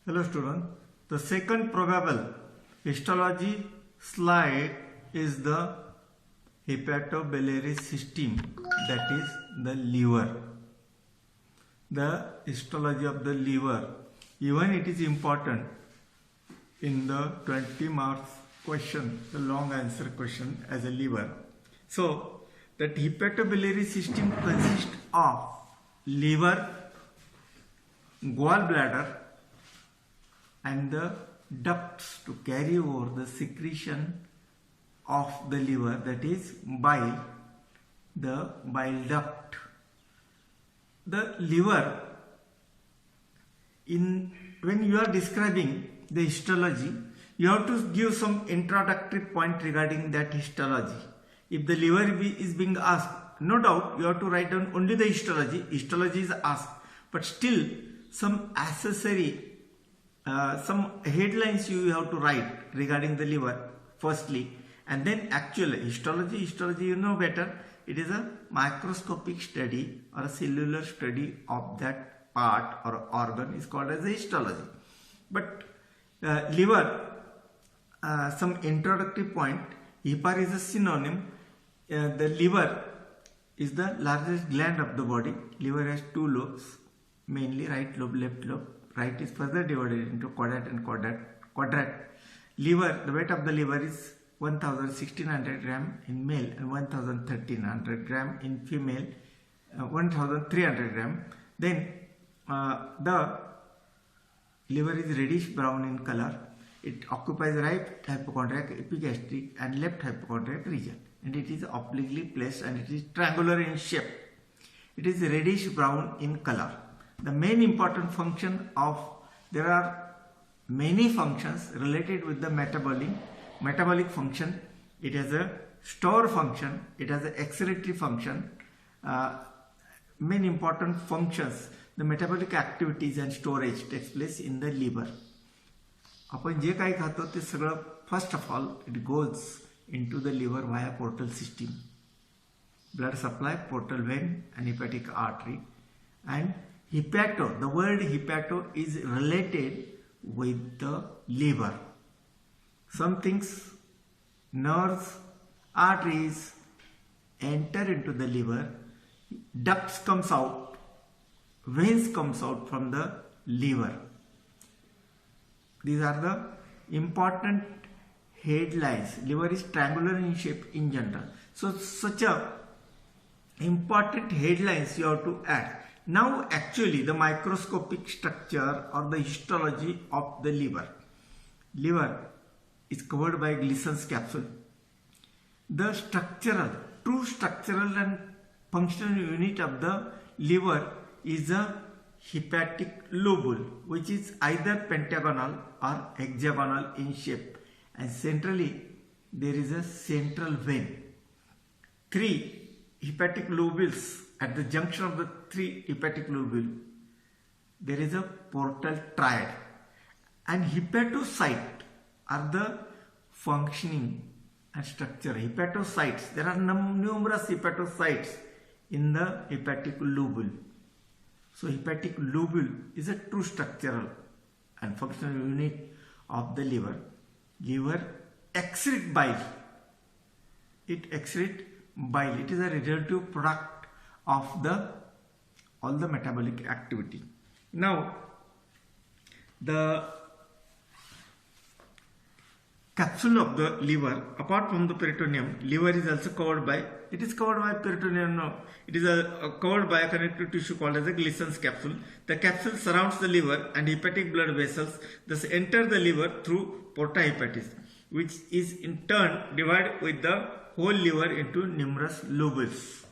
Hello student. The second probable histology slide is the hepatobiliary system, that is the liver. The histology of the liver, even it is important in the 20 marks question, the long answer question as a liver. So that hepatobiliary system consists of liver, gallbladder and the ducts to carry over the secretion of the liver, that is bile, the bile duct. The liver, when you are describing the histology, you have to give some introductory point regarding that histology. If the liver is being asked, no doubt you have to write down only the histology. Histology is asked, but still some accessory, some headlines you have to write regarding the liver firstly, and then actual histology you know better. It is a microscopic study or a cellular study of that part or organ is called as a histology. But liver, some introductory point. Hepar is a synonym. The liver is the largest gland of the body. Liver has two lobes, mainly right lobe, left lobe. Right is further divided into quadrate and quadrate. Liver, the weight of the liver is 1100 gram in male and 1300 gram in female, 1300 gram. Then the liver is reddish brown in color. It occupies right hypochondriac, epigastric and left hypochondriac region, and it is obliquely placed and it is triangular in shape. It is reddish brown in color. The main important function there are many functions related with the metabolic function. It has a store function, it has an excretory function, main important functions. The metabolic activities and storage takes place in the liver. आपण जे काही खातो ते सगळं first of all it goes into the liver via portal system. Blood supply, portal vein and hepatic artery. And hepato, the word hepato is related with the liver. Some things, nerves, arteries enter into the liver, ducts comes out, veins comes out from the liver. These are the important headlines. Liver is triangular in shape in general. So such a important headlines you have to add. Now actually the microscopic structure or the histology of the liver. Liver is covered by Gleason's capsule. The true structural and functional unit of the liver is a hepatic lobule, which is either pentagonal or hexagonal in shape, and centrally there is a central vein. 3 hepatic lobules. At the junction of the 3 hepatic lobules there is a portal triad, and hepatocytes are the functioning and structure. Hepatocytes, there are numerous hepatocytes in the hepatic lobule. So hepatic lobule is a true structural and functional unit of the liver. Liver excretes bile. It excretes bile. It is a relative product of all the metabolic activity. Now the capsule of the liver, apart from the peritoneum, liver is also covered by, it is covered by peritoneum. No, it is covered by a connective tissue called as a Gleason's capsule. The capsule surrounds the liver and hepatic blood vessels thus enter the liver through porta hepatis, which is in turn divided with the whole liver into numerous lobules.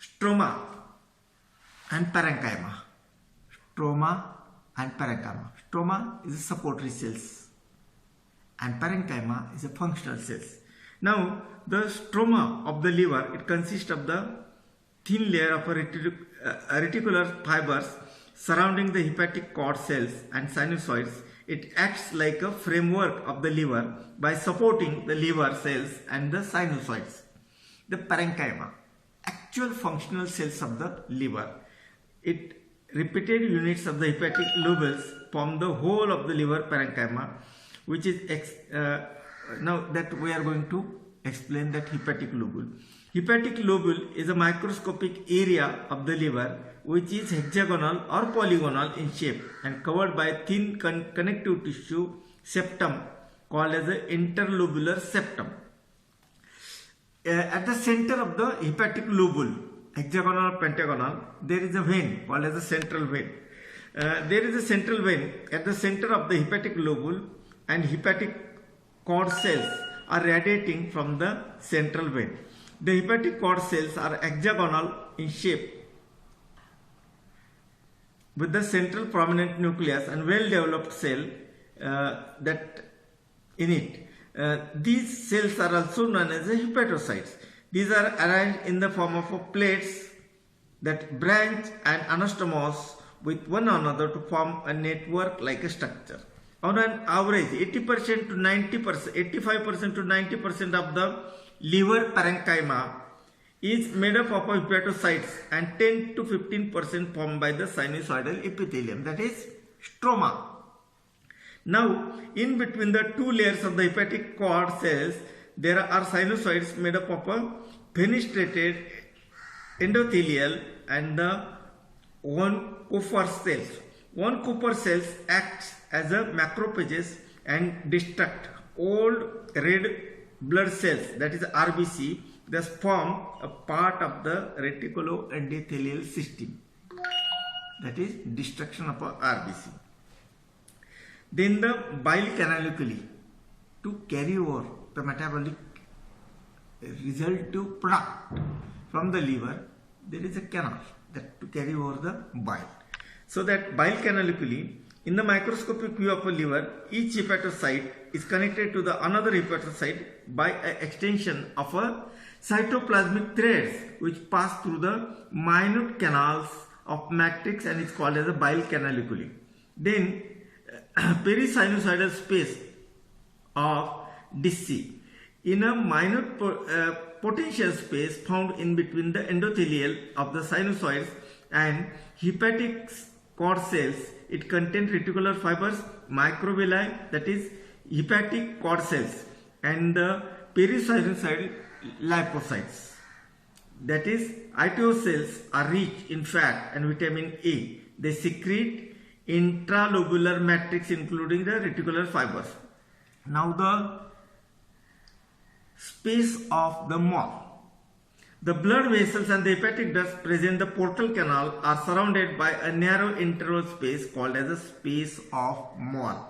Stroma and parenchyma. Stroma and parenchyma. Stroma is a supportory cells and parenchyma is a functional cells. Now the stroma of the liver, it consists of the thin layer of reticular fibers surrounding the hepatic cord cells and sinusoids. It acts like a framework of the liver by supporting the liver cells and the sinusoids. The parenchyma, actual functional cells of the liver. It repeated units of the hepatic lobules form the whole of the liver parenchyma, which is now that we are going to explain that hepatic lobule. Hepatic lobule is a microscopic area of the liver which is hexagonal or polygonal in shape and covered by a thin connective tissue septum called as the interlobular septum. At the center of the hepatic lobule, hexagonal or pentagonal, there is a vein called as the central vein. There is a central vein at the center of the hepatic lobule, and hepatic cord cells are radiating from the central vein. The hepatic cord cells are hexagonal in shape with the central prominent nucleus and well developed cell that in it. These cells are also known as the hepatocytes. These are arranged in the form of plates that branch and anastomose with one another to form a network like a structure. On an average, 80% to 90%, 85% to 90% of the liver parenchyma is made up of hepatocytes and 10 to 15% formed by the sinusoidal epithelium, that is stroma. Now, in between the two layers of the hepatic cord cells, there are sinusoids made up of a fenestrated endothelial and the one Kupffer cells. One Kupffer cells acts as a macrophages and destruct old red blood cells, that is RBC, thus form a part of the reticuloendothelial system, that is destruction of a RBC. Then the bile canaliculi to carry over the metabolic resultant product from the liver, there is a canal that to carry over the bile. So that bile canaliculi, in the microscopic view of a liver, each hepatocyte is connected to the another hepatocyte by an extension of a cytoplasmic threads which pass through the minute canals of matrix and is called as a bile canaliculi. Then perisinusoidal space of Disci, in a minute potential space found in between the endothelial of the sinusoids and hepatic cord cells. It contains reticular fibers, microvilli, that is hepatic cord cells, and the perisinusoidal lipocytes, that is ITO cells, are rich in fat and vitamin A. They secrete intralobular matrix including the reticular fibers. Now the space of the mole. The blood vessels and the hepatic ducts present in the portal canal are surrounded by a narrow interval space called as the space of mole.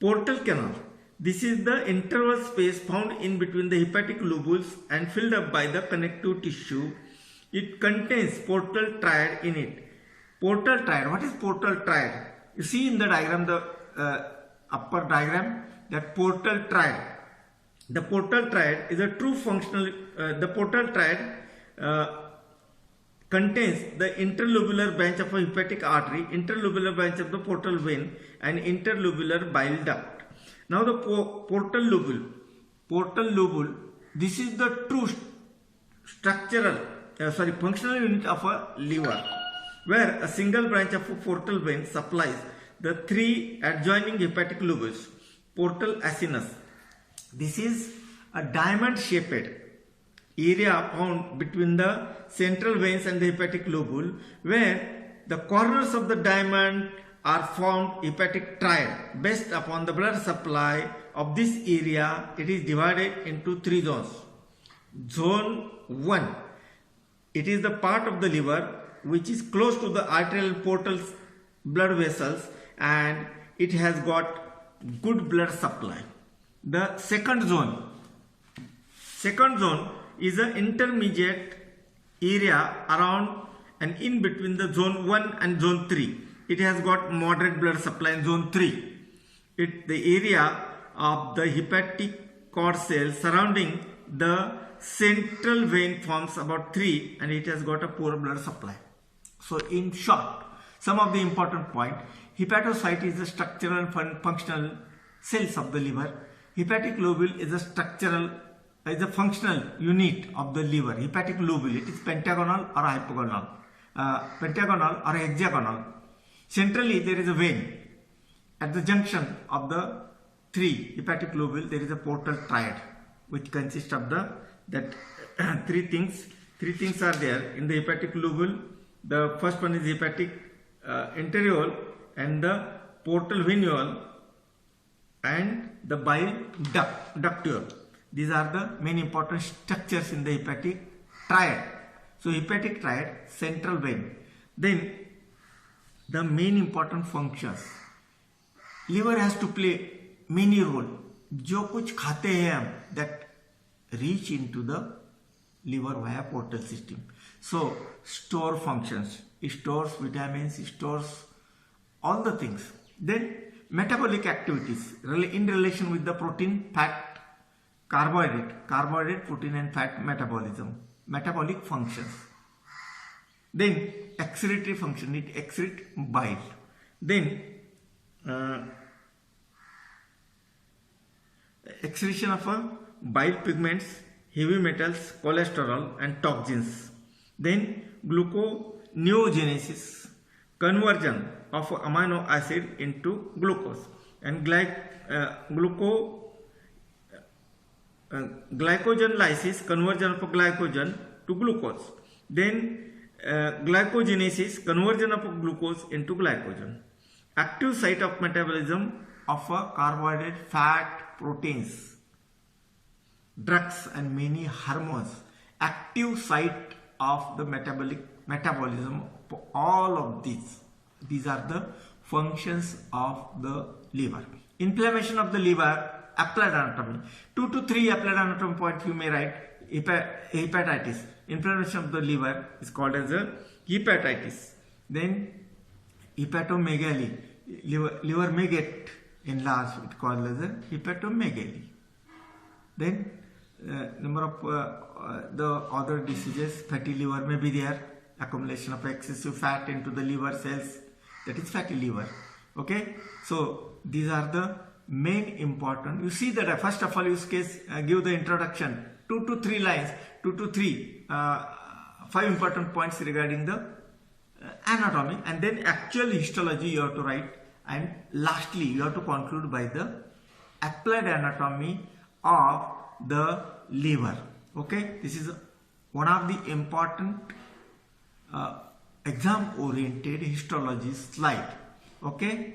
Portal canal. This is the interval space found in between the hepatic lobules and filled up by the connective tissue. It contains portal triad in it. Portal triad. What is portal triad? You see in the diagram, the upper diagram, that portal triad. The portal triad is a true functional. The portal triad contains the interlobular branch of a hepatic artery, interlobular branch of the portal vein, and interlobular bile duct. Now the portal lobule. This is the true functional unit of a liver, where a single branch of a portal vein supplies the three adjoining hepatic lobules. Portal acinus. This is a diamond-shaped area found between the central veins and the hepatic lobule, where the corners of the diamond are formed hepatic triad. Based upon the blood supply of this area, it is divided into three zones. Zone 1. It is the part of the liver which is close to the arterial portal blood vessels and it has got good blood supply. The second zone is an intermediate area around and in between the zone 1 and zone 3. It has got moderate blood supply in zone 3. The area of the hepatic cord cells surrounding the central vein forms about 3 and it has got a poor blood supply. So in short, some of the important point: hepatocyte is the structural and functional cells of the liver. Hepatic lobule is a functional unit of the liver. Hepatic lobule, it is pentagonal or hypogonal. pentagonal or hexagonal. Centrally there is a vein. At the junction of the three hepatic lobule there is a portal triad which consists of that three things. Three things are there in the hepatic lobule. The first one is hepatic enteriole and the portal venuole and the bile ducture. These are the main important structures in the hepatic triad. So hepatic triad, central vein. Then the main important functions. Liver has to play many role. जो कुछ खाते हैं हम that reach into the liver via portal system. So store functions, stores vitamins, stores all the things. Then metabolic activities in relation with the protein, fat, carbohydrate, protein and fat metabolism, metabolic functions. Then excretory function, it excrete bile. Then excretion of bile pigments, heavy metals, cholesterol and toxins. Then gluconeogenesis, conversion of amino acid into glucose, and glycogen lysis, conversion of glycogen to glucose. Then glycogenesis, conversion of glucose into glycogen. Active site of metabolism of carbohydrate, fat, proteins, drugs and many hormones. Active site of the metabolism for all of these. These are the functions of the liver. Inflammation of the liver, applied anatomy. 2 to 3 applied anatomy points you may write. Hepatitis. Inflammation of the liver is called as a hepatitis. Then hepatomegaly. Liver may get enlarged, it called as a hepatomegaly. Then number of the other diseases, fatty liver may be there, accumulation of excessive fat into the liver cells, that is fatty liver. Okay, so these are the main important. You see that first of all use case give the introduction, 2 to 3 lines, 5 important points regarding the anatomy, and then actual histology you have to write, and lastly you have to conclude by the applied anatomy of the liver. Okay, this is one of the important exam oriented histology slide. Okay.